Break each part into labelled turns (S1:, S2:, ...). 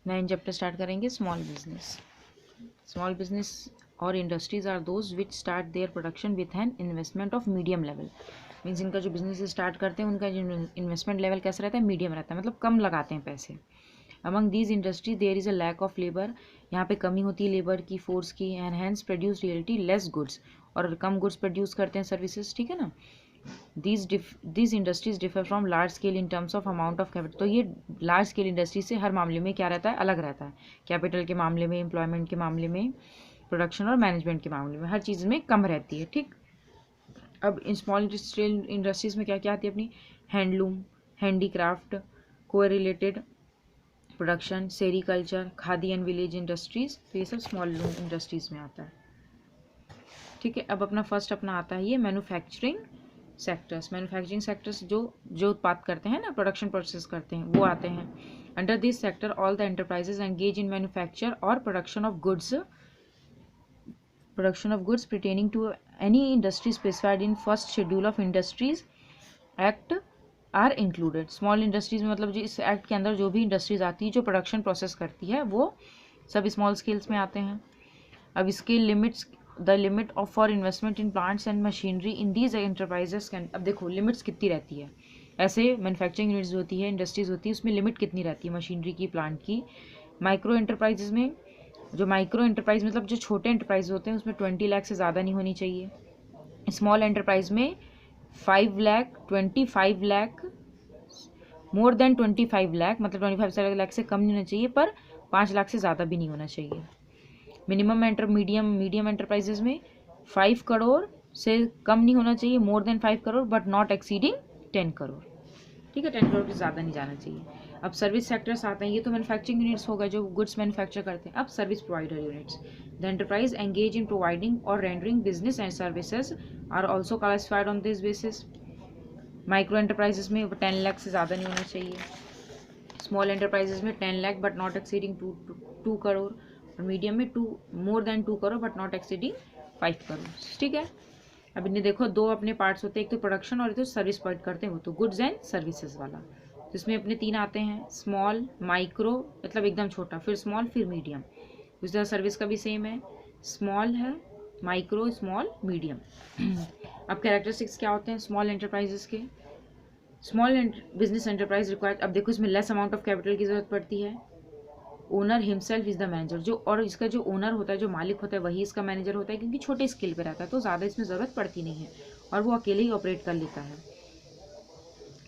S1: 9 chapter start करेंगे small business. Small business और industries are those which start their production with an investment of medium level. Means इनका जो business start करते हैं उनका जो इन्वेस्टमेंट लेवल कैसा रहता है, मीडियम रहता है, मतलब कम लगाते हैं पैसे। Among these industries there is a lack of labour, यहाँ पे कमी होती है लेबर की, फोर्स की, and hence produce reality less goods, और कम गुड्स प्रोड्यूस करते हैं, सर्विसेज, ठीक है ना। these industries differ from large scale in terms of amount of capital. तो ये लार्ज स्केल इंडस्ट्री से हर मामले में क्या रहता है, अलग रहता है। कैपिटल के मामले में, एम्प्लॉयमेंट के मामले में, प्रोडक्शन और मैनेजमेंट के मामले में, हर चीज़ में कम रहती है, ठीक। अब इन स्मॉल इंडस्ट्रियल इंडस्ट्रीज में क्या क्या आती है अपनी, handloom, handicraft, correlated production, sericulture, khadi and village industries, तो ये सब स्मॉल इंडस्ट्रीज में आता है, ठीक है। अब अपना फर्स्ट अपना आता है ये मैन्युफैक्चरिंग सेक्टर्स। मैन्युफैक्चरिंग सेक्टर्स जो उत्पाद करते हैं ना, प्रोडक्शन प्रोसेस करते हैं, वो आते हैं। Under this sector all the enterprises engage in manufacture और production of goods pertaining to any industry specified in first schedule of industries act are included. Small industries में मतलब जो इस एक्ट के अंदर जो भी इंडस्ट्रीज आती है जो प्रोडक्शन प्रोसेस करती है वो सब स्मॉल स्केल्स में आते हैं। अब इसके limits, the limit of for investment in plants and machinery in these enterprises can, अब देखो लिमिट्स कितनी रहती है, ऐसे मैन्युफैक्चरिंग यूनिट्स होती है, इंडस्ट्रीज होती है, उसमें लिमिट कितनी रहती है मशीनरी की, प्लांट की। माइक्रो एंटरप्राइजेज में, जो माइक्रो एंटरप्राइज मतलब जो छोटे एंटरप्राइज होते हैं उसमें 20 लाख से ज़्यादा नहीं होनी चाहिए। स्मॉल एंटरप्राइज में 5 लाख, 25 लाख, मोर देन 25 लाख, मतलब 25 लाख से कम नहीं होना चाहिए, पर 5 लाख से ज़्यादा भी नहीं होना चाहिए। मिनिमम मीडियम एंटरप्राइजेज में 5 करोड़ से कम नहीं होना चाहिए, more than 5 crore but not exceeding 10 crore, ठीक है, 10 करोड़ से ज़्यादा नहीं जाना चाहिए। अब सर्विस सेक्टर्स आते हैं, ये तो मैन्युफैक्चरिंग यूनिट्स होगा जो गुड्स मैन्युफैक्चर करते हैं। अब service provider units, the enterprise engage in providing और rendering business and services are also classified on this basis. Micro enterprises में 10 लाख से ज़्यादा नहीं होना चाहिए, स्मॉल एंटरप्राइजेस में 10 lakh but not exceeding 2 crore, और मीडियम में more than 2 crore but not exceeding 5 crore, ठीक है। अब इन्हें देखो, दो अपने पार्ट्स होते हैं, एक तो प्रोडक्शन और एक तो सर्विस प्रोवाइड करते हैं, वो तो गुड्स एंड सर्विसेज वाला। जिसमें अपने 3 आते हैं, स्मॉल, माइक्रो मतलब एकदम छोटा, फिर स्मॉल, फिर मीडियम। उस तरह सर्विस का भी सेम है, स्मॉल है, माइक्रो, स्मॉल, मीडियम। अब कैरेक्टरिस्टिक्स क्या होते हैं स्मॉल एंटरप्राइजेस के, स्मॉल बिजनेस एंटरप्राइज रिक्वायर्ड, अब देखो इसमें लेस अमाउंट ऑफ कैपिटल की जरूरत पड़ती है, owner himself is the manager, जो और इसका जो ओनर होता है, जो मालिक होता है, वही इसका मैनेजर होता है, क्योंकि छोटे स्केल पे रहता है तो ज़्यादा इसमें ज़रूरत पड़ती नहीं है और वो अकेले ही ऑपरेट कर लेता है।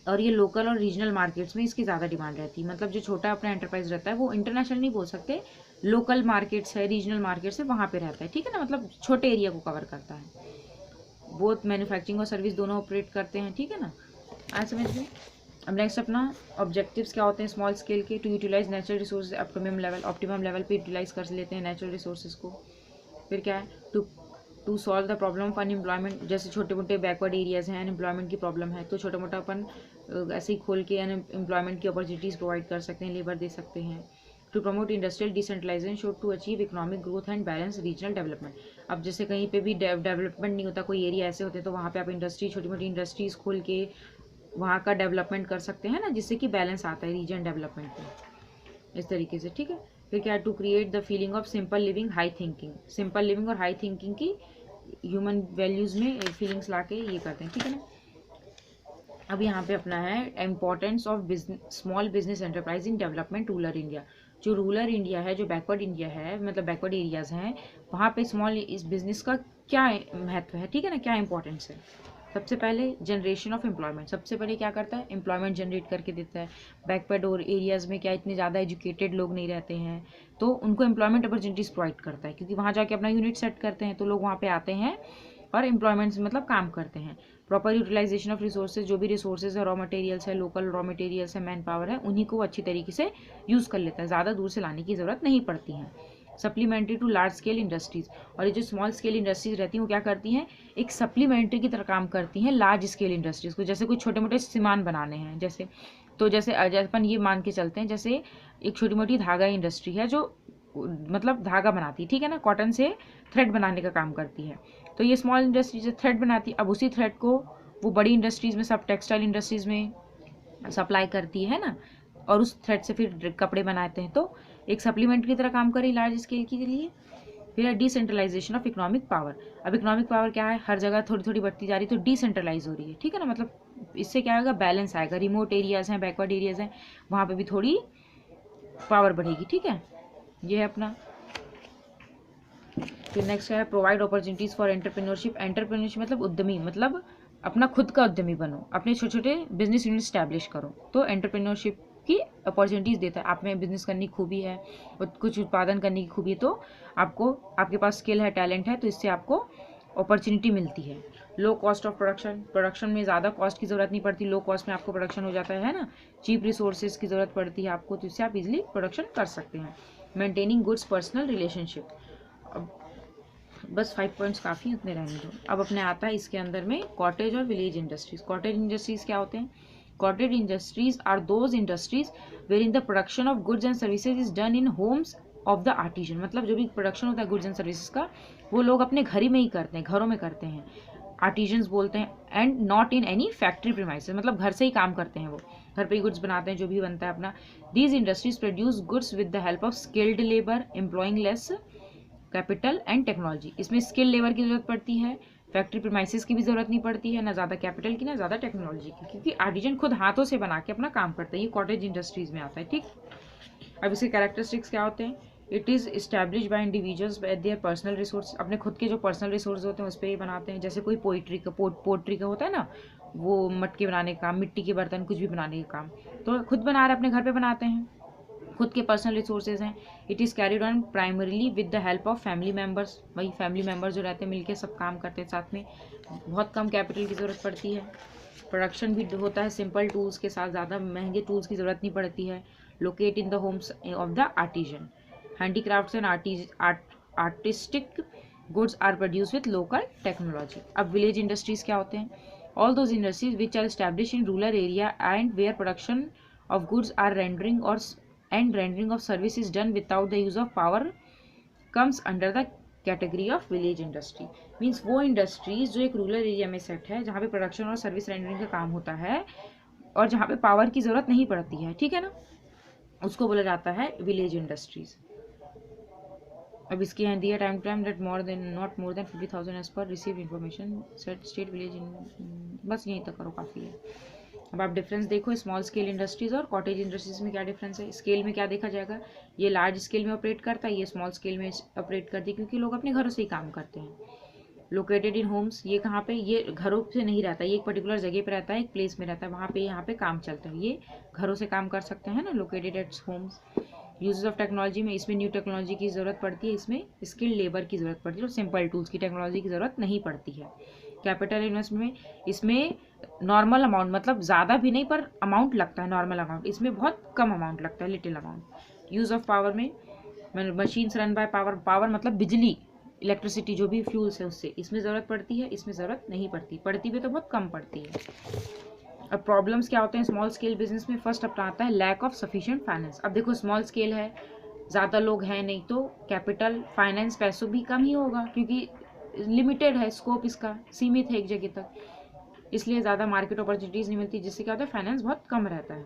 S1: और ये लोकल और रीजनल मार्केट्स में इसकी ज़्यादा डिमांड रहती है, मतलब जो छोटा अपना एंटरप्राइज रहता है वो इंटरनेशनल नहीं बोल सकते, लोकल मार्केट्स है, रीजनल मार्केट्स है, वहाँ पे रहता है, ठीक है ना, मतलब छोटे एरिया को कवर करता है। बोथ मैन्युफैक्चरिंग और सर्विस दोनों ऑपरेट करते हैं, ठीक है ना, आज समझ में। अब नेक्स्ट अपना ऑब्जेक्टिव्स क्या होते हैं स्मॉल स्केल के, to utilize natural resource optimum level पे यूटिलाइज कर लेते हैं नेचुरल रिसोर्सेज को। फिर क्या है, to solve the problem of unemployment, जैसे छोटे मोटे बैकवर्ड एरियाज हैं, अनएम्प्लॉयमेंट की प्रॉब्लम है, तो छोटा मोटा अपन ऐसे ही खोल के अनएम्प्लॉयमेंट की अपॉर्चुनिटीज़ प्रोवाइड कर सकते हैं, लेबर दे सकते हैं। To promote industrial decentralization should to achieve economic growth and balance regional development. अब जैसे कहीं पे भी डेवलपमेंट नहीं होता, कोई एरिया ऐसे होते हैं, तो वहाँ पे आप इंडस्ट्री, छोटी मोटी इंडस्ट्रीज खोल के वहाँ का डेवलपमेंट कर सकते हैं ना, जिससे कि बैलेंस आता है रीजन डेवलपमेंट में, इस तरीके से, ठीक है। फिर क्या, to create the feeling of simple living high thinking, simple living और हाई थिंकिंग की ह्यूमन वैल्यूज़ में फीलिंग्स ला के ये करते हैं, ठीक है ना। अब यहाँ पे अपना है importance of small business enterprise in development rural India. जो रूरल इंडिया है, जो बैकवर्ड इंडिया है, मतलब बैकवर्ड एरियाज हैं, वहाँ पे स्मॉल इस बिजनेस का क्या महत्व है, ठीक है ना, क्या इंपॉर्टेंस है। सबसे पहले जनरेशन ऑफ एम्प्लॉयमेंट, सबसे पहले क्या करता है, एम्प्लॉयमेंट जनरेट करके देता है। बैकवर्ड और एरियाज़ में क्या इतने ज़्यादा एजुकेटेड लोग नहीं रहते हैं, तो उनको एम्प्लॉयमेंट अपॉर्चुनिटीज़ प्रोवाइड करता है, क्योंकि वहाँ जाके अपना यूनिट सेट करते हैं, तो लोग वहाँ पे आते हैं और एम्प्लॉयमेंट मतलब काम करते हैं। प्रॉपर यूटिलाइजेशन ऑफ रिसोर्सेज, जो भी रिसोर्सेज है, रॉ मटेरियल्स है, लोकल रॉ मटेरियल्स है, मैन पावर है, उन्हीं को अच्छी तरीके से यूज़ कर लेता है, ज़्यादा दूर से लाने की ज़रूरत नहीं पड़ती है। Supplementary to large scale industries, और ये जो स्मॉल स्केल इंडस्ट्रीज रहती हैं वो क्या करती हैं, एक सप्लीमेंट्री की तरह काम करती हैं लार्ज स्केल इंडस्ट्रीज को। जैसे कुछ छोटे मोटे सामान बनाने हैं, जैसे तो जैसे अपन ये मान के चलते हैं, जैसे एक छोटी मोटी धागा इंडस्ट्री है जो मतलब धागा बनाती है, ठीक है ना, कॉटन से थ्रेड बनाने का काम करती है, तो ये स्मॉल इंडस्ट्री से थ्रेड बनाती है। अब उसी थ्रेड को वो बड़ी इंडस्ट्रीज़ में, सब टेक्सटाइल इंडस्ट्रीज़ में सप्लाई करती है ना, और उस थ्रेड से फिर कपड़े बनाते हैं, तो एक सप्लीमेंट की तरह काम करे लार्ज स्केल के लिए। फिर है डिसेंट्रलाइजेशन ऑफ इकोनॉमिक पावर। अब इकोनॉमिक पावर क्या है, हर जगह थोड़ी थोड़ी बढ़ती जा रही, तो डिसेंट्रलाइज हो रही है, ठीक है ना। मतलब इससे क्या होगा, बैलेंस आएगा। रिमोट एरियाज हैं, बैकवर्ड एरियाज हैं, वहाँ पे भी थोड़ी पावर बढ़ेगी, ठीक है। ये है अपना। फिर नेक्स्ट है provide opportunities for entrepreneurship. Entrepreneurship मतलब उद्यमी, मतलब अपना खुद का उद्यमी बनो, अपने छोटे छोटे बिजनेस यूनिट स्टैब्लिश करो, तो एंटरप्रेन्योरशिप की अपॉर्चुनिटीज़ देता है। आप में बिजनेस करने की खूबी है, कुछ उत्पादन करने की खूबी है, तो आपको, आपके पास स्किल है, टैलेंट है, तो इससे आपको अपॉर्चुनिटी मिलती है। Low cost of production, production में ज़्यादा कॉस्ट की ज़रूरत नहीं पड़ती, लो कॉस्ट में आपको प्रोडक्शन हो जाता है ना। चीप रिसोर्सेज की ज़रूरत पड़ती है आपको, तो इससे आप इजीली प्रोडक्शन कर सकते हैं। Maintaining goods personal relationship. अब बस 5 पॉइंट्स काफ़ी, उतने रहने दो। अब अपने आता है इसके अंदर में कॉटेज और विलेज इंडस्ट्रीज। कॉटेज इंडस्ट्रीज क्या होते हैं? Cottage industries are those industries where in the production of goods and services is done in homes of the artisan. मतलब जो भी प्रोडक्शन होता है गुड्स एंड सर्विसेज का, वो लोग अपने घर ही में ही करते हैं, घरों में करते हैं, आर्टिजन्स बोलते हैं। And not in any factory premises, मतलब घर से ही काम करते हैं, वो घर पे ही गुड्स बनाते हैं, जो भी बनता है अपना। These industries produce goods with the help of skilled labour employing less capital and technology. इसमें स्किल लेबर की जरूरत पड़ती है, फैक्ट्री प्रीमाइसेस की भी जरूरत नहीं पड़ती है, ना ज़्यादा कैपिटल की ना ज़्यादा टेक्नोलॉजी की, क्योंकि आर्टिजन खुद हाथों से बना के अपना काम करता है। ये कॉटेज इंडस्ट्रीज में आता है, ठीक। अब इसके कैरेक्टरिस्टिक्स क्या होते हैं? It is establish by individuals bye their personal resource. अपने खुद के जो पर्सनल रिसोर्स होते हैं उस पर ही बनाते हैं। जैसे कोई पोट्री का होता है ना, वो मटके बनाने का काम, मिट्टी के बर्तन, कुछ भी बनाने का काम, तो खुद बना रहे, अपने घर पे बनाते हैं, खुद के पर्सनल रिसोर्सेज हैं। It is carried on primarily with the help of family members. वही फैमिली मेम्बर्स जो रहते हैं मिलके सब काम करते हैं साथ में। बहुत कम कैपिटल की ज़रूरत पड़ती है। प्रोडक्शन भी होता है सिंपल टूल्स के साथ, ज़्यादा महंगे टूल्स की ज़रूरत नहीं पड़ती है। Locate in the homes of the artisan. Handicrafts and artistic goods are produce with local technology. अब विलेज इंडस्ट्रीज़ क्या होते हैं? All those industries which are establish in rural area and where production of goods are rendering of service is done without the use of power comes under the category of village industry। Means वो industries जो एक rural area में set है, जहाँ पे production और service rendering का काम होता है और जहाँ पे पावर की ज़रूरत नहीं पड़ती है, ठीक है ना, उसको बोला जाता है विलेज इंडस्ट्रीज। अब इसकी हैं दिया time to time that not more than 50,000 as per receive information set state village in. बस यहीं तक करो, काफ़ी है। अब आप डिफरेंस देखो स्मॉल स्केल इंडस्ट्रीज और कॉटेज इंडस्ट्रीज में क्या डिफरेंस है। स्केल में क्या देखा जाएगा, ये लार्ज स्केल में ऑपरेट करता है, ये स्मॉल स्केल में ऑपरेट करती है, क्योंकि लोग अपने घरों से ही काम करते हैं। लोकेटेड इन होम्स, ये कहाँ पे, ये घरों से नहीं रहता, ये एक पर्टिकुलर जगह पे रहता है, एक प्लेस में रहता है, वहाँ पे यहाँ पे काम चलता है, ये घरों से काम कर सकते हैं ना, located at Holmes. Uses of technology में, इसमें न्यू टेक्नोलॉजी की ज़रूरत पड़ती है, इसमें स्किल्ड लेबर की ज़रूरत पड़ती है, और सिंपल टूल्स की टेक्नोलॉजी की ज़रूरत नहीं पड़ती है। कैपिटल इन्वेस्टमेंट में, इसमें नॉर्मल अमाउंट, मतलब ज़्यादा भी नहीं पर अमाउंट लगता है, नॉर्मल अमाउंट, इसमें बहुत कम अमाउंट लगता है, little amount. Use of power में, machines run by power, power मतलब बिजली, इलेक्ट्रिसिटी, जो भी फ्यूल्स है उससे, इसमें ज़रूरत पड़ती है, इसमें ज़रूरत नहीं पड़ती, पड़ती भी तो बहुत कम पड़ती है। अब प्रॉब्लम्स क्या होते हैं स्मॉल स्केल बिजनेस में? फर्स्ट अपना आता है लैक ऑफ सफिशिएंट फाइनेंस। अब देखो स्मॉल स्केल है, ज़्यादा लोग हैं नहीं, तो कैपिटल फाइनेंस पैसों भी कम ही होगा, क्योंकि लिमिटेड है स्कोप, इसका सीमित है एक जगह तक, इसलिए ज़्यादा मार्केट अपॉर्चुनिटीज़ नहीं मिलती, जिससे क्या होता है फाइनेंस बहुत कम रहता है।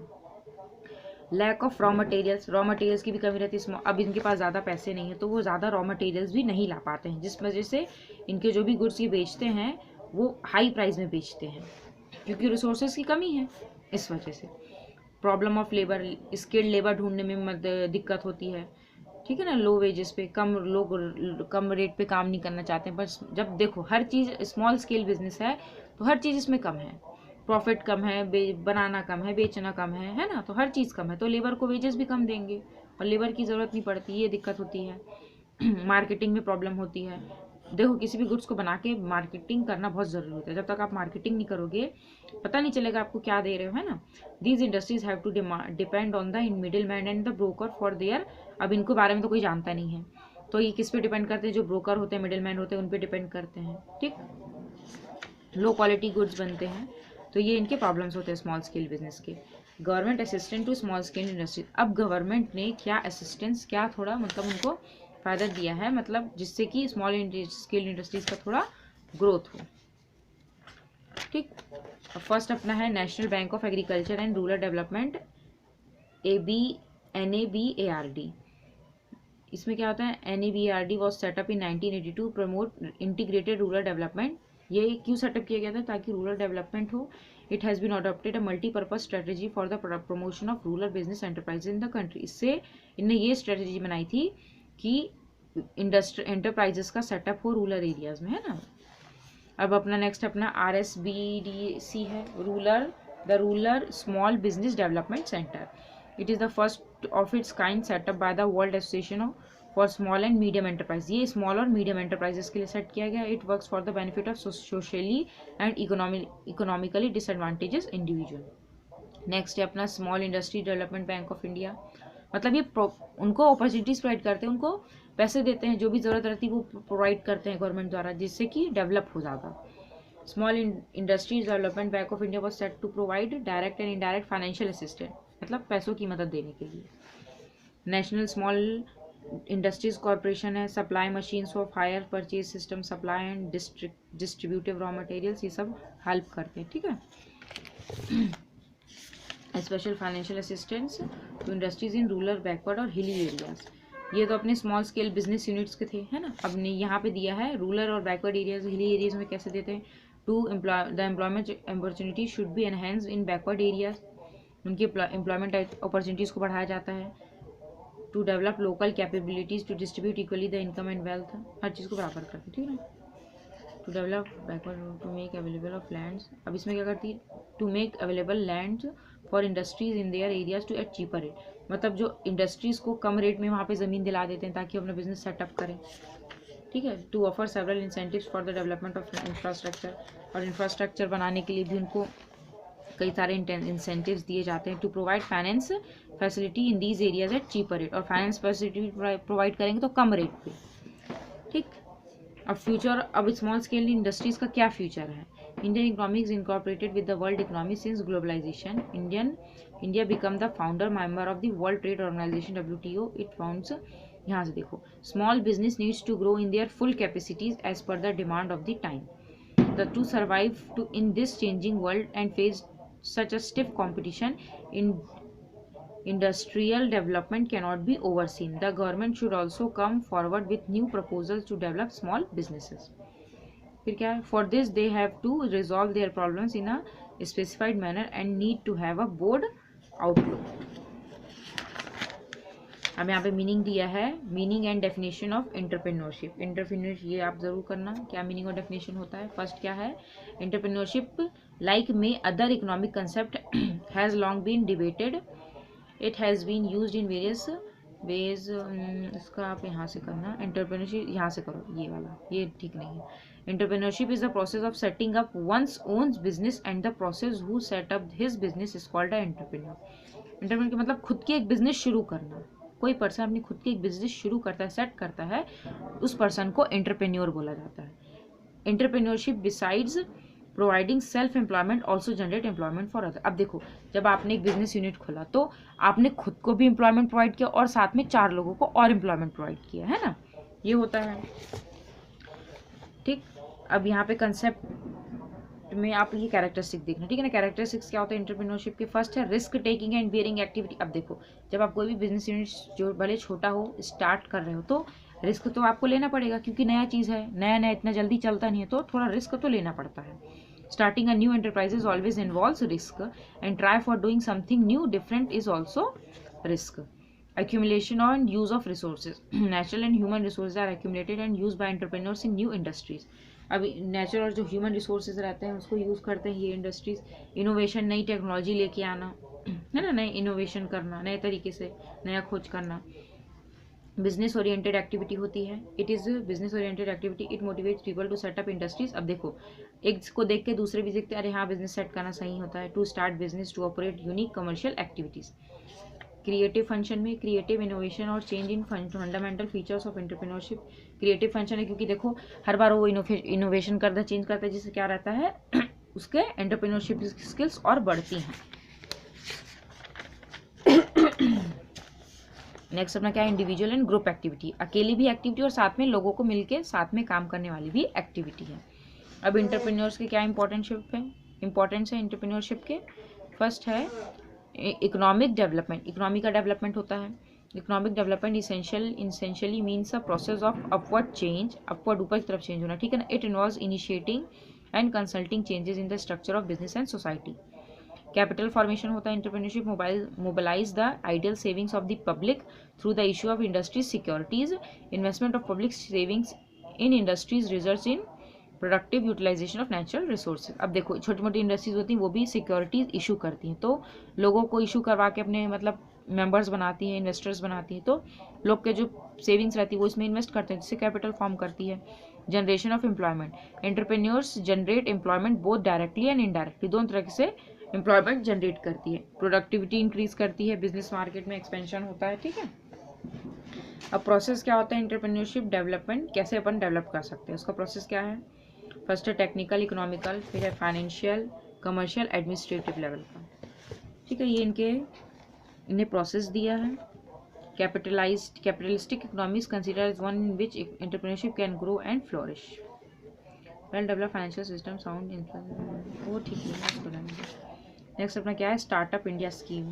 S1: Lack of raw materials, raw materials की भी कमी रहती है। अब इनके पास ज़्यादा पैसे नहीं है, तो वो ज़्यादा रॉ मटेरियल्स भी नहीं ला पाते हैं, जिस वजह से इनके जो भी गुड्स ये बेचते हैं वो हाई प्राइस में बेचते हैं, क्योंकि रिसोर्सेज की कमी है, इस वजह से। Problem of labour, skilled labour ढूंढने में दिक्कत होती है, ठीक है ना। लो वेजेस पे, लोग कम रेट पे काम नहीं करना चाहते हैं। बस जब देखो हर चीज़ स्मॉल स्केल बिजनेस है, तो हर चीज़ इसमें कम है, प्रॉफिट कम है, बनाना कम है, बेचना कम है ना, तो हर चीज़ कम है, तो लेबर को वेजेस भी कम देंगे और लेबर की ज़रूरत नहीं पड़ती, ये दिक्कत होती है। मार्केटिंग में प्रॉब्लम होती है। देखो किसी भी गुड्स को बना के मार्केटिंग करना बहुत ज़रूरी होता है, जब तक आप मार्केटिंग नहीं करोगे पता नहीं चलेगा आपको क्या दे रहे हो, है ना। These industries have to depend on the in middle man and the broker for their. अब इनको बारे में तो कोई जानता नहीं है, तो ये किस पे डिपेंड करते हैं? जो ब्रोकर होते हैं, मिडिल मैन होते हैं, उन पे डिपेंड करते हैं, ठीक। लो क्वालिटी गुड्स बनते हैं, तो ये इनके प्रॉब्लम्स होते हैं स्मॉल स्केल बिजनेस के। Government assistant to small scale industry. अब गवर्नमेंट ने क्या असिस्टेंस, क्या थोड़ा मतलब उनको फ़ायदा दिया है, मतलब जिससे कि स्मॉल स्केल इंडस्ट्रीज़ का थोड़ा ग्रोथ हो, ठीक। फर्स्ट अपना है National Bank of Agriculture and Rural Development NABARD। इसमें क्या होता है, NABARD was setup in 1982 to promote integrated rural development. ये क्यों सेटअप किया गया था, ताकि रूरल डेवलपमेंट हो। It has been adopted a multipurpose strategy for the promotion of rural business enterprise in the country. इससे इनने ये स्ट्रेटेजी बनाई थी कि एंटरप्राइजेस का सेटअप हो रूरल एरियाज में, है ना। अब अपना नेक्स्ट अपना RSBDC है, the rural small business development centre. It is the first of its kind setup by the world association for small and medium enterprise. ये स्मॉल और मीडियम एंटरप्राइजेस के लिए सेट किया गया। It works for the benefit of socially and economically disadvantages individual. Next है अपना small industry development Bank of India. मतलब ये उनको अपॉर्चुनिटीज़ प्रोवाइड करते हैं, उनको पैसे देते हैं, जो भी ज़रूरत रहती है वो प्रोवाइड करते हैं गवर्नमेंट द्वारा, जिससे कि डेवलप हो ज़्यादा। Small Industries Development Bank of India was set to provide direct and indirect financial assistance, मतलब पैसों की मदद देने के लिए। नेशनल स्मॉल इंडस्ट्रीज कॉरपोरेशन है, supply machines of hire purchase system, supply and distributive raw materials, ये सब हेल्प करते हैं, ठीक है। Special financial assistance to industries in rural backward और हिली एरियाज। ये तो अपने स्मॉल स्केल बिजनेस यूनिट्स के थे, है ना। अब ने यहाँ पे दिया है रूरल और बैकवर्ड एरियाज, हिली एरियाज में कैसे देते हैं। To the employment opportunity should be enhance in backward areas, उनकी एम्प्लॉयमेंट अपॉर्चुनिटीज़ को बढ़ाया जाता है। To develop local capabilities to distribute equally the income and wealth, हर चीज़ को बराबर करते हैं, ठीक है ना। To develop backward to make available of lands. अब इसमें क्या करती है, to make available lands for industries in their areas to at cheaper rate. मतलब जो इंडस्ट्रीज को कम रेट में वहाँ पे ज़मीन दिला देते हैं ताकि अपना बिजनेस सेटअप करें, ठीक है। To offer several incentives for the development of infrastructure, और इंफ्रास्ट्रक्चर बनाने के लिए भी उनको कई सारे इंसेंटिव्स दिए जाते हैं। To provide finance facility in these areas at cheaper rate, और फाइनेंस फैसिलिटी प्रोवाइड करेंगे तो कम रेट पे, ठीक। अब फ्यूचर, अब स्मॉल स्केल इंडस्ट्रीज का क्या फ्यूचर है। Indian economics incorporated with the world economy since globalization. India become the founder member of the World Trade Organization WTO। It founds, यहाँ से देखो, small business needs to grow in their full capacities as per the demand of the time. To survive in this changing world and face such a stiff competition, industrial development cannot be overseen. The government should also come forward with new proposals to develop small businesses. फिर क्या है, for this they have to resolve their problems in a specified manner and need to have a bold outlook. अब यहाँ पे meaning दिया है, meaning and definition of entrepreneurship. Entrepreneurship ये आप जरूर करना, क्या मीनिंग और डेफिनेशन होता है। फर्स्ट क्या है, एंटरप्रेन्योरशिप लाइक में other economic concept has long been debated, it has been used in various ways. इसका आप यहाँ से करना, एंटरप्रेन्योरशिप यहाँ से करो, ये वाला ये ठीक नहीं है। Entrepreneurship is the process of setting up one's owns business and the process who set up his business is called a entrepreneur. Entrepreneur मतलब खुद की एक बिजनेस शुरू करना। कोई पर्सन अपनी खुद की एक बिजनेस शुरू करता है, सेट करता है, उस पर्सन को एंटरप्रेन्योर बोला जाता है। Entrepreneurship besides providing self employment also generate employment for other. अब देखो, जब आपने एक बिजनेस यूनिट खोला तो आपने खुद को भी एम्प्लॉयमेंट प्रोवाइड किया और साथ में 4 लोगों को और एम्प्लॉयमेंट प्रोवाइड किया, है ना, ये होता है, ठीक। अब यहाँ पे कंसेप्ट में आप ये कैरेक्टरिस्टिक देखना, ठीक है ना। कैरेक्टरिस्टिक्स क्या होता है एंटरप्रेन्योरशिप के। फर्स्ट है risk taking and bearing activity. अब देखो, जब आप कोई भी बिजनेस यूनिट जो भले छोटा हो स्टार्ट कर रहे हो तो रिस्क तो आपको लेना पड़ेगा, क्योंकि नया चीज़ है, नया इतना जल्दी चलता नहीं है, तो थोड़ा रिस्क तो लेना पड़ता है। Starting a new enterprises always involves risk and try for doing something new different is also risk. accumulation and use of resources. Natural and human resources are accumulated and used by entrepreneurs in new industries. अभी natural और जो human resources रहते हैं उसको use करते हैं ये industries. Innovation, नई टेक्नोलॉजी लेके आना, है ना, नए इनोवेशन करना, नए तरीके से नया खोज करना। बिजनेस ओरिएंटेड एक्टिविटी होती है, it is business oriented activity, it motivates people to setup industries. अब देखो, एक को देख के दूसरे भी देखते हैं, अरे हाँ बिजनेस सेट करना सही होता है। To start business, to operate unique commercial activities. Creative function में क्रिएटिव इनोवेशन और change in fundamental features of entrepreneurship. Creative function है क्योंकि देखो हर बार वो इनोवेशन करता है, चेंज करता है, जिससे क्या रहता है उसके एंटरप्रेन्योरशिप स्किल्स और बढ़ती हैं। नेक्स्ट अपना क्या है, इंडिविजुअल एंड ग्रुप एक्टिविटी। अकेली भी एक्टिविटी और साथ में लोगों को मिलकर साथ में काम करने वाली भी एक्टिविटी है। अब एंटरप्रेन्योर्स के क्या इंपॉर्टेंस है एंटरप्रेन्योरशिप के। फर्स्ट है इकोनॉमिक डेवलपमेंट, इकोनॉमी का डेवलपमेंट होता है। Economic development essentially means a process of upward change, upward ऊपर की तरफ चेंज होना, ठीक है ना। It involves initiating and consulting changes in the structure of business and society. Capital formation होता है entrepreneurship mobilize the ideal savings of the public through the issue of industries securities. Investment of public savings in industries results in productive utilisation of natural resources. अब देखो छोटी मोटी industries होती हैं वो भी सिक्योरिटीज इशू करती हैं, तो लोगों को इशू करवा के अपने मतलब मेंबर्स बनाती हैं, इन्वेस्टर्स बनाती हैं, तो लोग के जो सेविंग्स रहती है वो इसमें इन्वेस्ट करते हैं, जिससे कैपिटल फॉर्म करती है। Generation of employment, entrepreneurs generate employment both directly and indirectly, दोनों तरह से एम्प्लॉयमेंट जनरेट करती है। प्रोडक्टिविटी इंक्रीज करती है, बिजनेस मार्केट में एक्सपेंशन होता है, ठीक है। अब प्रोसेस क्या होता है एंटरप्रेन्योरशिप डेवलपमेंट, कैसे अपन डेवलप कर सकते हैं, उसका प्रोसेस क्या है। फर्स्ट है टेक्निकल इकोनॉमिकल, फिर है फाइनेंशियल, कमर्शियल, एडमिनिस्ट्रेटिव लेवल का, ठीक है। ये इन्हें प्रोसेस दिया है। Capitalistic economy consider as one in which entrepreneurship can grow and flourish. Well develop financial system sound वो ठीक है। नेक्स्ट अपना क्या है startup India scheme.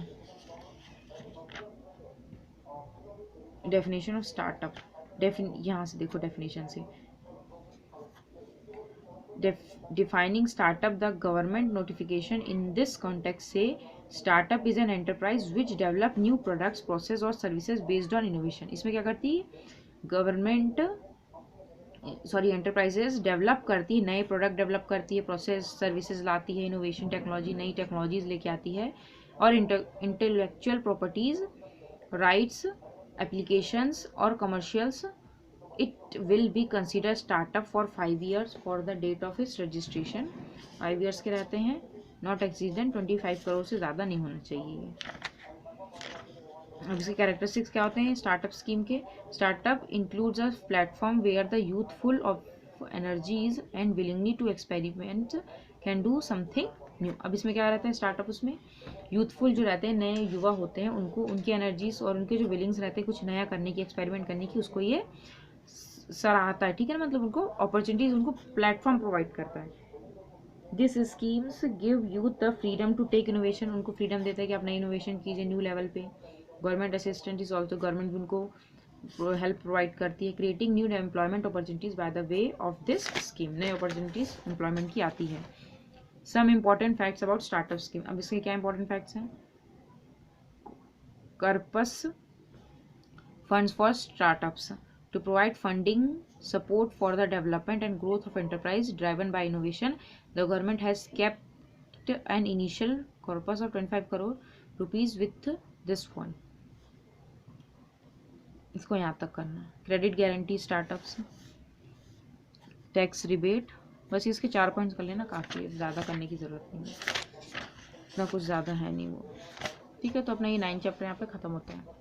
S1: Definition of startup, यहाँ से देखो डेफिनेशन से, defining startup, the government notification in this context say startup is an enterprise which develop new products, process और services based on innovation। इसमें क्या करती है गवर्नमेंट, एंटरप्राइजेस डेवलप करती है, नए प्रोडक्ट डेवलप करती है, प्रोसेस सर्विसेज लाती है, इनोवेशन टेक्नोलॉजी, नई टेक्नोलॉजीज लेके आती है, और इंटेलेक्चुअल प्रॉपर्टीज राइट्स एप्लीकेशंस और commercials. It will be considered startup for 5 years for the date of its registration। 5 years के रहते हैं, not exceed 25 करोड़ से ज़्यादा नहीं होना चाहिए। अब इसके कैरेक्टरिस्टिक्स क्या होते हैं स्टार्टअप स्कीम के। Startup includes a platform where the youth full of energies and willingly to experiment can do something new. अब इसमें क्या रहता है स्टार्टअप, उसमें यूथफुल जो रहते हैं, नए युवा होते हैं, उनको उनकी एनर्जीज और उनके जो विलिंग्स रहते हैं कुछ नया करने की, एक्सपेरिमेंट करने की, उसको ये सराहता है, ठीक है ना। मतलब उनको अपॉर्चुनिटीज, उनको प्लेटफॉर्म प्रोवाइड करता है। This schemes give youth the freedom to take innovation, उनको फ्रीडम देता है कि आप नई इनोवेशन कीजिए न्यू लेवल पे। Government assistant is also, government भी उनको हेल्प प्रोवाइड करती है। Creating new employment opportunities by the way of this scheme, नई अपॉर्चुनिटीज एम्प्लॉयमेंट की आती है। Some important facts about startup scheme. अब इसके क्या इंपॉर्टेंट फैक्ट्स हैं। Corpus funds for startups to provide funding support for the development and growth of enterprise driven by innovation. The government has kept an initial corpus of 25 crore rupees with this fund। इसको यहाँ तक करना है। Credit guarantee startups, tax rebate, बस इसके 4 points कर लेना काफ़ी है, ज़्यादा करने की ज़रूरत नहीं है, इतना कुछ ज़्यादा है नहीं वो, ठीक है। तो अपना ये 9 चैप्टर यहाँ पे ख़त्म होता है।